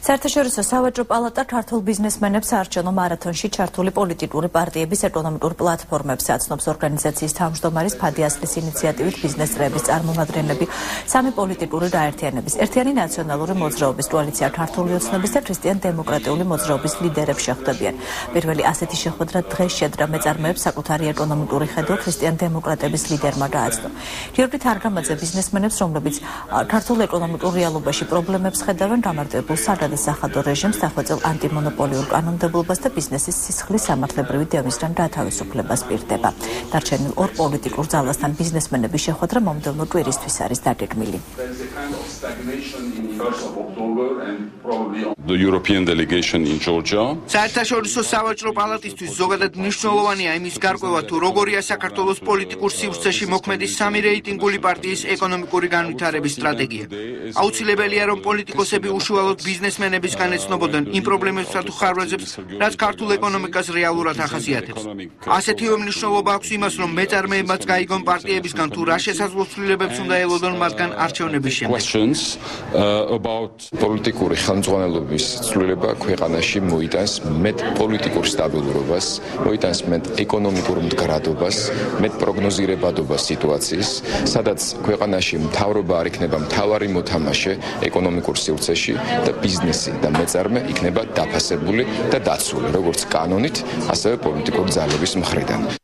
საერთაშორისო სავაჭრო პალატა ქართულ ბიზნესმენებს საარჩევნო მარათონში ჩართული პოლიტიკური პარტიების ეკონომიკურ პლატფორმებს აცნობს. ორგანიზაციის თავმჯდომარის ფადი ასლის ინიციატივით ბიზნეს წრეების წარმომადგენლები სამი პოლიტიკური გაერთიანების ერთიანი ნაციონალური მოძრაობის კოალიცია ქართული ოცნების და ქრისტიან-დემოკრატიული მოძრაობის ლიდერებს შეხვდებიან. პირველი ასეთი შეხვედრა დღეს შედგა მეწარმეებს საკუთარი ეკონომიკური ხედვა ქრისტიან-დემოკრატების ლიდერმა გააცნო. გიორგი თარგამაძე ბიზნესმენებს, რომლებიც ქართულ ეკონომიკურ რეალობაში პრობლემებს ხედავენ, გამარტივებულ სადასახადო რეჟიმს, დახვეწილ ანტიმონოპოლიურ კანონმდებლობას და ბიზნესის სისხლის სამართლებრივი დევისგან გათავისუფლებას პირდება. დარჩენილ ორ პოლიტიკურ ძალასთან ბიზნესმენების შეხვედრა მომდევნო კვირისთვის არის დაგეგმილი. საერთაშორისო სავაჭრო პალატისთვის ზოგადად მნიშვნელოვანია იმის გარკვევა, თუ როგორია საქართველოს პოლიტიკურ სივრცეში მოქმედი სამი რეიტინგული პარტიის ეკონომიკური განვითარების სტრატეგია. აუცილებელია, რომ პოლიტიკოსები უშუალოდ ბიზნესმენებისგან ეცნობოდნენ იმ პრობლემებსა თუ ხარვეზებს, რაც ქართულ ეკონომიკას რეალურად ახასიათებს. ასეთივე მნიშვნელობა აქვს იმას, რომ მეწარმეებმაც გაიგონ პარტიებისგან თუ რა შესაძლო ცვლილებებს უნდა ელოდონ მათგან არჩევნების შემდეგ. პოლიტიკური ხელმძღვანელობის ცვლილება ქვეყანაში მოიტანს მეტ პოლიტიკურ სტაბილურობას, მოიტანს მეტ ეკონომიკურ მდგრადობას, მეტ პროგნოზირებადობას სიტუაციის, სადაც ქვეყანაში მთავრობა არ იქნება მთავარი მოთამაშე ეკონომიკურ სივრცეში და ბიზნესი და მეწარმე იქნება დაფასებული და დაცული, როგორც კანონით, ასევე პოლიტიკური ძალების მხრიდან.